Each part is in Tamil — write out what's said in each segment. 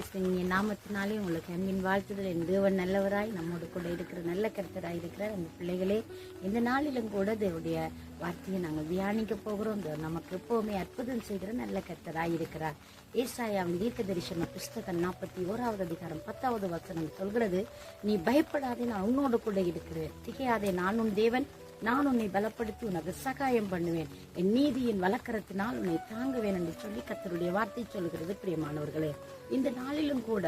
கிறிஸ்துவின் நாமத்தினாலே உங்களுக்கு அன்பின் வாழ்த்துதல். என் தேவன் நல்லவராய் நம்மோடு கூட இருக்கிற நல்ல கர்த்தராய் இருக்கிறார். அந்த பிள்ளைகளே, இந்த நாளிலும் கூட தேவனுடைய வார்த்தையை நாங்கள் தியானிக்க போகிறோம். நமக்கு எப்பவுமே அற்புதம் செய்கிற நல்ல கர்த்தராய் இருக்கிறார். ஏசாயாவின் தீர்க்க தரிசன புஸ்தகம் 41வது அதிகாரம் 10வது வசனம் சொல்கிறது, நீ பயப்படாதே, நான் உன்னோடு கூட இருக்கிறேன். திகையாதே, நான் உன் தேவன், நான் உன்னை பலப்படுத்தி உனக்கு சகாயம் பண்ணுவேன். என் நீதியின் வழக்கரத்தினால் உன்னை தாங்குவேன் என்று சொல்லி கர்த்தருடைய வார்த்தை சொல்கிறது. பிரியமானவர்களே, இந்த நாளிலும் கூட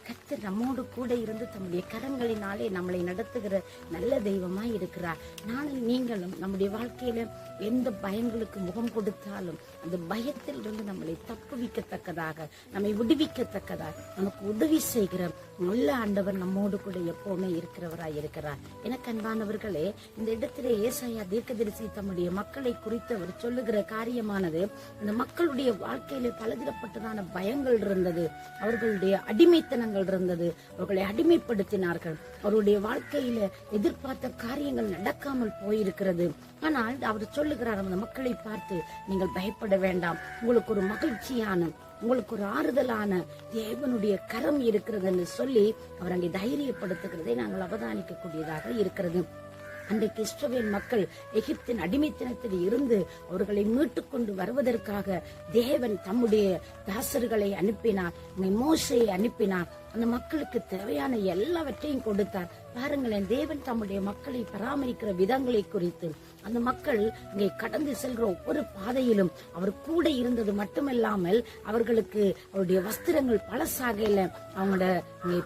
கர்த்தர் நம்மோடு கூட இருந்து தம்முடைய கரங்களினாலே நம்மளை நடத்துகிற நல்ல தெய்வமாய் இருக்கிறார். நானும் நீங்களும் நம்முடைய வாழ்க்கையில எந்த பயங்களுக்கு முகம் கொடுத்தாலும் அந்த பயத்தில் இருந்து நம்மளை தப்புவிக்கத்தக்கதாக, நம்மை விடுவிக்கத்தக்கதாக நமக்கு உதவி செய்கிற நல்ல ஆண்டவர் நம்மோடு கூட எப்பவுமே இருக்கிறவராய் இருக்கிறார். எனக்கு அன்பானவர்களே, இந்த இடத்திலே ஏசாயா தீர்க்கதரிசி தம்முடைய மக்களை குறித்து அவர் சொல்லுகிற காரியமானது, அந்த மக்களுடைய வாழ்க்கையில பலதரப்பட்டதான பயங்கள் இருந்தது, அவர்களுடைய அடிமைத்தனங்கள் இருந்தது, அவர்களை அடிமைப்படுத்தினார்கள், அவருடைய வாழ்க்கையில எதிர்பார்த்த காரியங்கள் நடக்காமல் போயிருக்கிறது. ஆனால் அவர் சொல்லுகிறார் அந்த மக்களை பார்த்து, நீங்கள் பயப்பட வேண்டாம், உங்களுக்கு ஒரு மகிழ்ச்சியான, உங்களுக்கு ஒரு ஆறுதலான தேவனுடைய கரம் இருக்கிறது என்று சொல்லி அவர் அங்கே தைரியப்படுத்துகிறதை நாங்கள் அவதானிக்க கூடியதாக இருக்கிறது. அன்றைக்கு இஸ்ரவேல் மக்கள் எகிப்தின் அடிமைத்தனத்தில் இருந்து அவர்களை மீட்டுக் கொண்டு வருவதற்காக தேவன் தம்முடைய தாசர்களை அனுப்பினார், மோசேயை அனுப்பினார். அந்த மக்களுக்கு தேவையான எல்லாவற்றையும் கொடுத்தார். பாருங்களேன், தேவன் தம்முடைய மக்களை பராமரிக்கிற விதங்களை குறித்து அந்த மக்கள் இங்கே கடந்து செல்கிற ஒவ்வொரு பாதையிலும் அவர் கூட இருந்தது மட்டுமல்லாமல் அவர்களுக்கு அவருடைய வஸ்திரங்கள் பழசாக இல்லை, அவங்களோட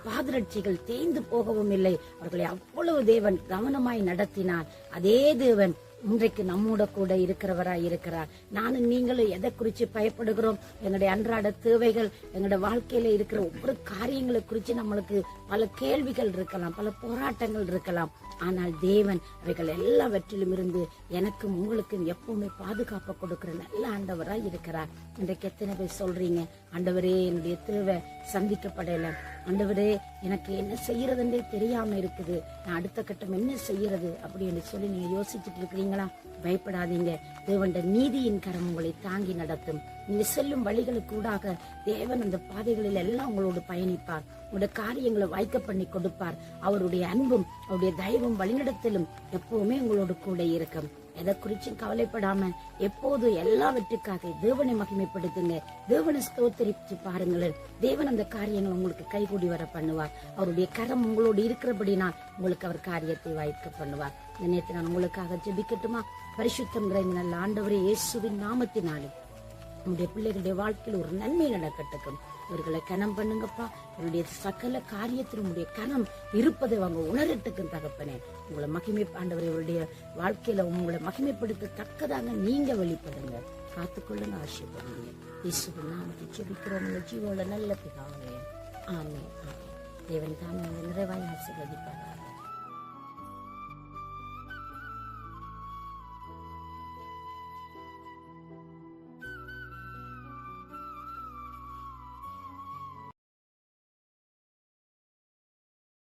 பாதரட்சிகள் தேய்ந்து போகவும் இல்லை. அவர்களை அவ்வளவு தேவன் கவனமாய் நடத்தினார். அதே தேவன் இன்றைக்கு நம்மோட கூட இருக்கிறவராய் இருக்கிறார். நானும் நீங்களும் எதை குறிச்சு பயப்படுகிறோம்? எங்களுடைய அன்றாட தேவைகள், எங்களுடைய வாழ்க்கையில இருக்கிற ஒவ்வொரு காரியங்களை குறிச்சு நம்மளுக்கு பல கேள்விகள் இருக்கலாம், பல போராட்டங்கள் இருக்கலாம். ஆனால் தேவன் அவைகள் எல்லாவற்றிலும் இருந்து எனக்கும் உங்களுக்கும் எப்பவுமே பாதுகாப்பு கொடுக்கிற நல்ல ஆண்டவராய் இருக்கிறார். இன்றைக்கு எத்தனை பேர் சொல்றீங்க, ஆண்டவரே என்னுடைய தேவை சந்திக்கப்படல, ஆண்டவரே எனக்கு என்ன செய்யறதுன்றே தெரியாம இருக்குது, நான் அடுத்த கட்டம் என்ன செய்யறது அப்படின்னு சொல்லி நீங்க யோசிச்சுட்டு இருக்கிறீங்களா? பயப்படாதீங்க, தேவனுடைய நீதியின் கரம் உங்களை தாங்கி நடத்தும். நீங்க செல்லும் வழிகளுக்கு கூடாக தேவன் அந்த பாதைகளில் எல்லாம் உங்களோடு பயணிப்பார், உங்களுடைய காரியங்களை வாய்க்க பண்ணி கொடுப்பார். அவருடைய அன்பும் அவருடைய தயவும் வழிநடத்தலும் எப்பவுமே உங்களோடு கூட இருக்கும். எதை குறிச்சும் கவலைப்படாம எப்போது எல்லாவற்றுக்காக தேவனை மகிமைப்படுத்துங்க, தேவனை ஸ்தோத்தரிச்சு பாருங்களேன். தேவன் அந்த காரியங்கள் உங்களுக்கு கைகூடி வர பண்ணுவார். அவருடைய கரம் உங்களோடு இருக்கிறபடினா உங்களுக்கு அவர் காரியத்தை வாய்க்க பண்ணுவார். இந்த நேரத்தில் நான் உங்களுக்காக ஜெபிக்கட்டுமா? பரிசுத்தம் நிறைந்த நல்ல ஆண்டவரே, இயேசுவின் நாமத்தினாலே நம்முடைய பிள்ளைகளுடைய வாழ்க்கையில் ஒரு நன்மை நடக்கட்டும். இவர்களை கனம் பண்ணுங்கப்பா. இவருடைய சகல காரியத்தில் உங்களுடைய கனம் இருப்பதை அவங்க உணரட்டுக்கும் தகப்பனே. உங்களை மகிமை ஆண்டவரை இவருடைய வாழ்க்கையில உங்களை மகிமைப்படுத்தத்தக்கதாக நீங்க வெளிப்படுங்க, காத்துக்கொள்ளுங்க, ஆசீர்வதிங்க. இயேசுவின் நாமத்தில் ஜெபிக்கிறோம் உங்க ஜீவோட நல்ல பிதாவே, ஆமென். தேவன் தாமே நிறைவாய் ஆசீர்வதிப்பார்.